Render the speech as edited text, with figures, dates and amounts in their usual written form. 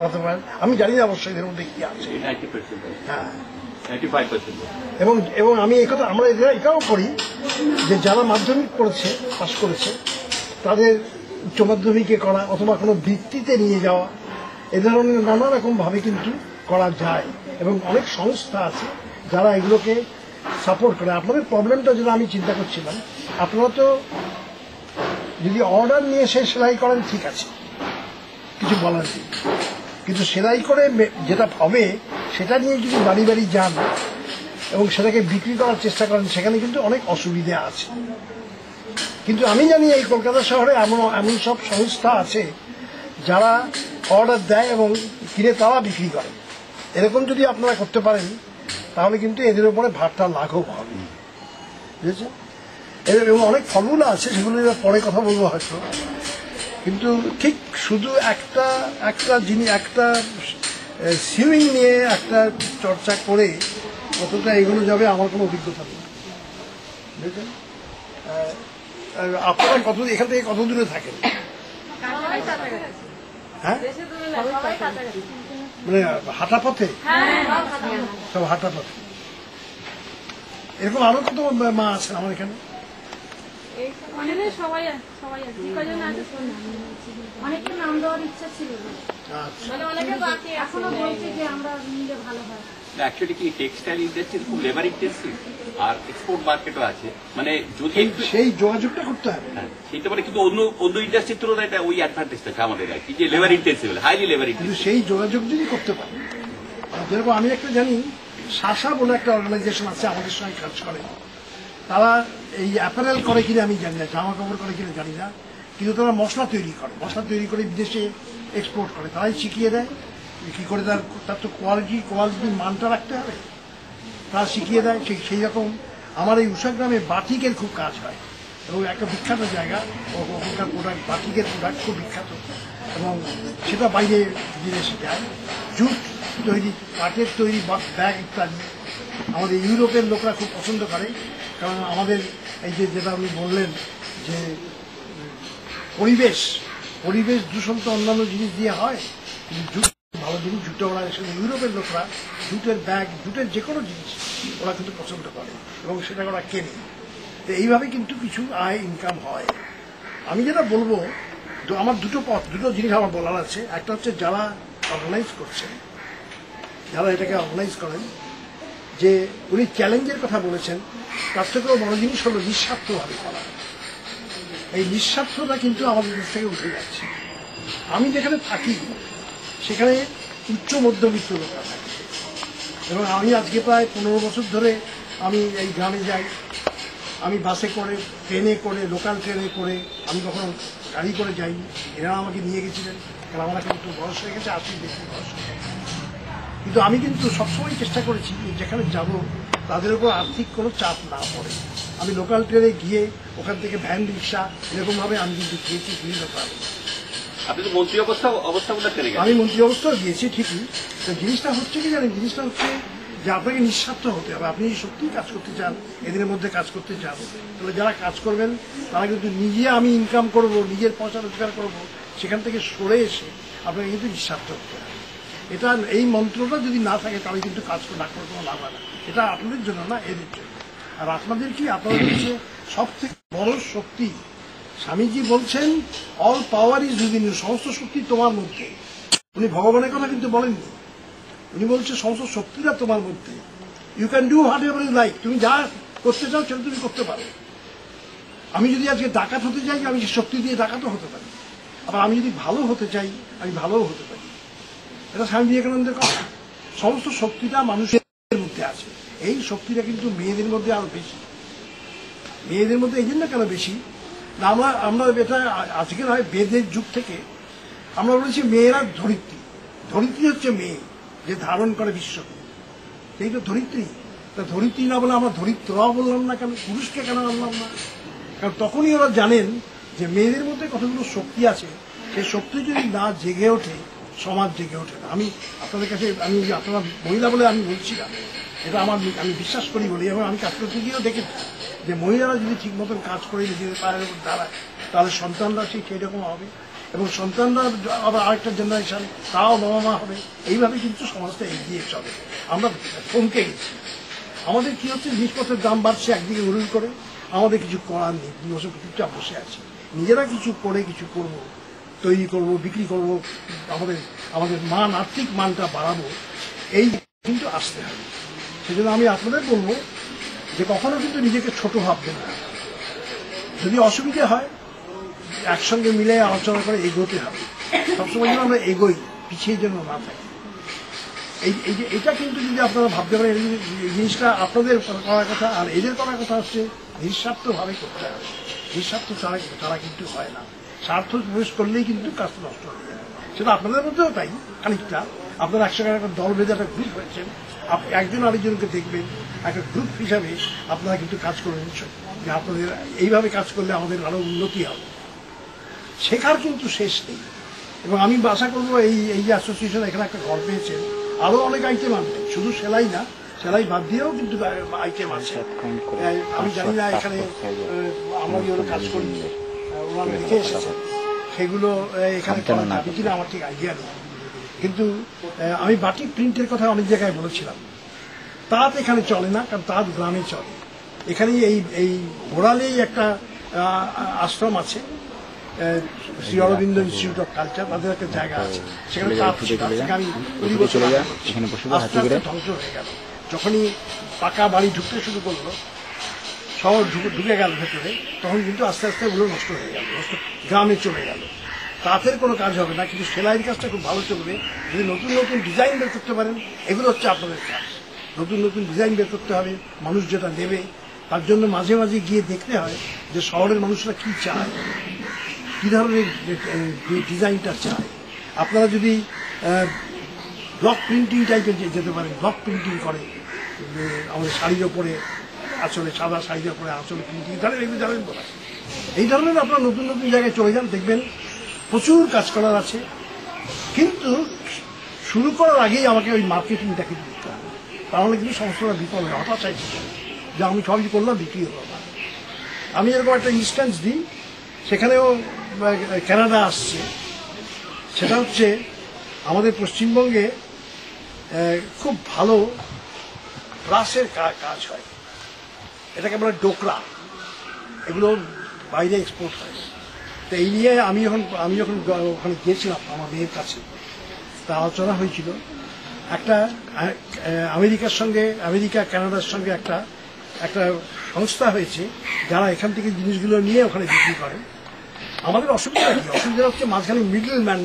হতে পারেন, আমি জানি না অবশ্যই এদের মধ্যে কি আছে। হ্যাঁ, এবং আমি এই কথা আমরা এটাও করি যে যারা মাধ্যমিক পড়েছে, পাস করেছে, তাদের উচ্চ মাধ্যমিকে করা অথবা কোনো বৃত্তিতে নিয়ে যাওয়া, এ ধরনের নানা রকম ভাবে কিন্তু করা যায় এবং অনেক সংস্থা আছে যারা এগুলোকে সাপোর্ট করে। আপনাদের প্রবলেমটা যেটা আমি চিন্তা করছিলাম, আপনারা তো যদি অর্ডার নিয়ে সে সেলাই করেন ঠিক আছে, কিছু বলার নেই, কিন্তু সেলাই করে যেটা হবে সেটা নিয়ে যদি বাড়ি বাড়ি যান এবং সেটাকে বিক্রি করার চেষ্টা করেন, সেখানে কিন্তু অনেক অসুবিধা আছে। কিন্তু আমি জানি এই কলকাতা শহরে এমন সব সংস্থা আছে যারা অর্ডার দেয় এবং কিনে তারা বিক্রি করে। এরকম যদি আপনারা করতে পারেন তাহলে কিন্তু এদের উপরে ভারটা লাঘব হবে, বুঝেছেন? এবং অনেক ফর্মুলা আছে, সেগুলো পরে কথা বলবো হয়তো। কিন্তু ঠিক শুধু একটা জিনিস, একটা সুইং নিয়ে একটা চর্চা করে কতটা এগুলো যাবে আমার কোনো অভিজ্ঞতা নেই, বুঝলেন? আপনারা এখান থেকে কত দূরে থাকেন? হ্যাঁ, মানে হাঁটা পথে, সব হাঁটা পথে। এরকম আরো কত মা আছেন আমার এখানে? অনেকের নাম দেওয়ার ইচ্ছা ছিল, এখনো বলছে যে আমরা নিলে ভালো হয়। অ্যাকচুয়ালি কি টেক্সটাইল ইন্ডাস্ট্রি খুব লেবার ইন্টেন্সিভ আর এক্সপোর্ট মার্কেটও আছে, মানে যদি সেই যোগাযোগটা করতে হবে। হ্যাঁ, সেইটা মানে কিন্তু অন্য ইন্ডাস্ট্রির তুলনায় এটা ওই অ্যাডভান্টেজটা আছে আমাদের আর কি, যে labour intensive, highly labour intensive. সেই যোগাযোগ যদি করতে পারে, যেরকম আমি একটা জানি, শাসা বলে একটা অর্গানাইজেশন আছে আমাদের সঙ্গে কাজ করে, তারা এই অ্যাপারেল করে কিনা আমি জানি না, জামা কাপড় করে কিনা জানি না, কিন্তু তারা মশলা তৈরি করে বিদেশে এক্সপোর্ট করে। তারাই শিখিয়ে দেয় কি করে তার তো কোয়ালিটির মানটা রাখতে হবে, তারা শিখিয়ে দেয়। সেই রকম আমার এই উষাগ্রামে বাটিকের খুব কাজ হয় এবং একটা বিখ্যাত জায়গা, ওখানকার প্রোডাক্ট, বাটিকের প্রোডাক্ট খুব বিখ্যাত এবং সেটা বাইরে বিদেশে যায়। জুট তৈরি, কাঠের তৈরি ব্যাগ ইত্যাদি আমাদের ইউরোপের লোকরা খুব পছন্দ করে, কারণ আমাদের এই যেটা আপনি বললেন যে পরিবেশ দূষণ তো অন্যান্য জিনিস দিয়ে হয়, কিন্তু জুট ভালো জিনিস, জুটে ওরা ইউরোপের লোকরা জুটের ব্যাগ, জুটের যে কোনো জিনিস ওরা কিন্তু পছন্দ করে এবং সেটা ওরা কেনে। তো এইভাবে কিন্তু কিছু আয় ইনকাম হয়। আমি যেটা বলবো, আমার দুটো জিনিস আমার বলার আছে। একটা হচ্ছে যারা অর্গানাইজ করছেন, যারা এটাকে অর্গানাইজ করেন, যে উনি চ্যালেঞ্জের কথা বলেছেন, তার থেকেও বড় জিনিস হলো নিঃস্বার্থভাবে করা। এই নিঃস্বার্থতা কিন্তু আমাদের দেশ থেকে উঠে যাচ্ছে। আমি যেখানে থাকি সেখানে উচ্চ মধ্যবিত্ত লোকরা থাকে এবং আমি আজকে প্রায় 15 বছর ধরে আমি এই গ্রামে যাই। আমি বাসে করে, ট্রেনে করে, লোকাল ট্রেনে করে, আমি কখনো গাড়ি করে যাইনি। এরা আমাকে নিয়ে গেছিলেন, কারণ আমার কিন্তু বয়স হয়ে গেছে, বেশি বয়স হয়ে গেছে। কিন্তু আমি কিন্তু সবসময় চেষ্টা করেছি যেখানে যাব তাদের উপর আর্থিক কোনো চাপ না পড়ে। আমি লোকাল ট্রেনে গিয়ে ওখান থেকে ভ্যান রিক্সা এরকমভাবে আমি কিন্তু গিয়েছি বিভিন্ন কারণে। আপনি তো মন্ত্রী অবস্থাগুলো ট্রেনে গেছেন। আমি মন্ত্রী অবস্থাও গিয়েছি ঠিকই। তো জিনিসটা হচ্ছে কি জানেন, জিনিসটা হচ্ছে যে আপনাকে নিঃস্বার্থ হতে হবে। আপনি সত্যিই কাজ করতে চান, এদের মধ্যে কাজ করতে চান, তাহলে যারা কাজ করবেন তারা কিন্তু নিজে আমি ইনকাম করব, নিজের পয়সা রোজগার করব, সেখান থেকে সরে এসে আপনাকে কিন্তু নিঃস্বার্থ হতে হবে। এটা এই মন্ত্রটা যদি না থাকে তাহলে কিন্তু কাজ না করে কোনো লাভ হয় না। এটা আপনাদের জন্য না, এদের জন্য। আর আপনাদের কি, আপনাদের হচ্ছে সব থেকে বড় শক্তি। স্বামীজি বলছেন all power is within you, সমস্ত শক্তি তোমার মধ্যে। উনি ভগবানের কথা কিন্তু বলেননি, উনি বলছেন সমস্ত শক্তিটা তোমার মধ্যে। You can do whatever you like, তুমি যা করতে চাও সেটা তুমি করতে পারো। আমি যদি আজকে ডাকাত হতে চাই, আমি শক্তি দিয়ে ডাকাতও হতে পারি। আবার আমি যদি ভালো হতে চাই, আমি ভালোও হতে পারি। এটা স্বামী বিবেকানন্দের কথা। সমস্ত শক্তিটা মানুষের মধ্যে আছে। এই শক্তিটা কিন্তু মেয়েদের মধ্যে আরো বেশি। মেয়েদের মধ্যে এই জন্য কেন বেশি না, আমরা এটা আজকে নয়, বেদের যুগ থেকে আমরা বলেছি মেয়েরা ধরিত্রী। ধরিত্রী হচ্ছে মেয়ে, যে ধারণ করে বিশ্বকে, সেই তো ধরিত্রী। তা ধরিত্রী না বলে আমরা ধরিত্রও বললাম না কেন, পুরুষকে কেন আনলাম না? কারণ তখনই ওরা জানেন যে মেয়েদের মধ্যে কতগুলো শক্তি আছে, সেই শক্তি যদি না জেগে ওঠে, সমাজ জেগে ওঠে না। আমি আপনাদের কাছে, আমি আপনারা মহিলা বলে আমি বলছি না, এটা আমি বিশ্বাস করি বলি, এবং আমি কাজ করতে গিয়েও দেখেছি যে মহিলারা যদি ঠিক মতন কাজ করে নিজেদের পায়ের উপর দাঁড়ায়, তাহলে সন্তানরা সেই রকম হবে এবং সন্তানরা আবার আরেকটা জেনারেশন, তাও বাবা মা হবে। এইভাবে কিন্তু সমাজটা এগিয়ে চলে। আমরা থমকে গেছি। আমাদের কি হচ্ছে, জিনিসপত্রের দাম বাড়ছে একদিকে উড়ুল করে, আমাদের কিছু করার নেই, চুপচাপ বসে আছি। নিজেরা কিছু করে কিছু করব, তৈরি করব, বিক্রি করব, আমাদের মান, আর্থিক মানটা বাড়াবো, এই কিন্তু আসতে হবে। সেজন্য আমি আপনাদের বলবো যে কখনো কিন্তু নিজেকে ছোট ভাববেন না। যদি অসুবিধা হয় একসঙ্গে মিলে আলোচনা করে এগোতে হবে। সবসময় যেন আমরা এগোই, পিছিয়ে যেন না থাকি। এটা কিন্তু যদি আপনারা ভাবতে পারেন, এই জিনিসটা আপনাদের করার কথা, আর এদের করার কথা হচ্ছে নিঃস্বার্থভাবে করতে হবে। নিঃস্বার্থ ছাড়া কিন্তু হয় না। স্বার্থ প্রবেশ করলেই কিন্তু কাজটা নষ্ট হয়ে যায়। সেটা আপনাদের মধ্যেও তাই খানিকটা। আপনারা একসঙ্গে একটা দল বেঁধে একটা গ্রুপ হয়েছেন, একজন আরেকজনকে দেখবেন, একটা গ্রুপ হিসাবে আপনারা কিন্তু কাজ করবেন যে আপনাদের এইভাবে কাজ করলে আমাদের আরো উন্নতি হবে। শেখার কিন্তু শেষ নেই। এবং আমি আশা করবো এই যে অ্যাসোসিয়েশন এখানে একটা ঘর পেয়েছেন, আরো অনেক আইটেম আনবে, শুধু সেলাই না, সেলাই বাদ দিয়েও কিন্তু আইটেম আছে। আমি জানি না এখানে আমরা যেগুলো কাজ করি ওনারা লিখে এসেছেন, সেগুলো এখানে করা যাবে কিনা আমার ঠিক আইডিয়া নেই। কিন্তু আমি বাটিক প্রিন্টের কথা অনেক জায়গায় বলেছিলাম। তাঁত এখানে চলে না, কারণ তাঁত গ্রামে চলে। এখানে এই ঘোড়ালেই একটা আশ্রম আছে, Shri Aurobindo institute of culture, তাদের একটা জায়গা আছে, সেখানে আমি 20 বছর আস্তে আস্তে ধ্বংস হয়ে গেল। যখনই পাকা বাড়ি ঢুকতে শুরু করলো, শহর ঢুকে গেল ভেতরে, তখন কিন্তু আস্তে আস্তে ওগুলো নষ্ট হয়ে গেল, গ্রামে চলে গেল। তাঁতের কোনো কাজ হবে না, কিন্তু সেলাইয়ের কাজটা খুব ভালো চলবে যদি নতুন নতুন ডিজাইন বের করতে পারেন। এগুলো হচ্ছে আপনাদের কাজ, নতুন নতুন ডিজাইন বের করতে হবে। মানুষ যেটা নেবে তার জন্য মাঝে মাঝে গিয়ে দেখতে হয় যে শহরের মানুষরা কি চায়, কী ধরনের ডিজাইনটা চায়। আপনারা যদি ব্লক প্রিন্টিং টাইপের যেতে পারেন, ব্লক প্রিন্টিং করে আমাদের শাড়ির ওপরে, আসলে সাদা শাড়ির ওপরে আসলে প্রিন্টিং ধরেন, এগুলো জানেন বলা, এই ধরনের আপনারা নতুন নতুন জায়গায় চলে যান, দেখবেন প্রচুর কাজ করার আছে। কিন্তু শুরু করার আগেই আমাকে ওই মার্কেটিংটাকে দিতে হবে, তাহলে কিন্তু সমস্যাটা বিফল হয়। হঠাৎ চাইছি যে আমি সবই করলাম, বিক্রি হলো না। আমি এরকম একটা ইনস্ট্যান্স দিই, সেখানেও কানাডা আসছে। সেটা হচ্ছে আমাদের পশ্চিমবঙ্গে খুব ভালো ব্রাশের কাজ হয়, এটাকে বলে ডোকরা, এগুলো বাইরে এক্সপোর্ট হয়। তো এই নিয়ে আমি যখন ওখানে গিয়েছিলাম আমার মেয়ের কাছে, তা আলোচনা হয়েছিল। একটা আমেরিকা কানাডার সঙ্গে একটা সংস্থা হয়েছে, যারা এখান থেকে জিনিসগুলো নিয়ে ওখানে বিক্রি করে। আমাদের অসুবিধা কি? অসুবিধা হচ্ছে মাঝখানে মিডল ম্যান,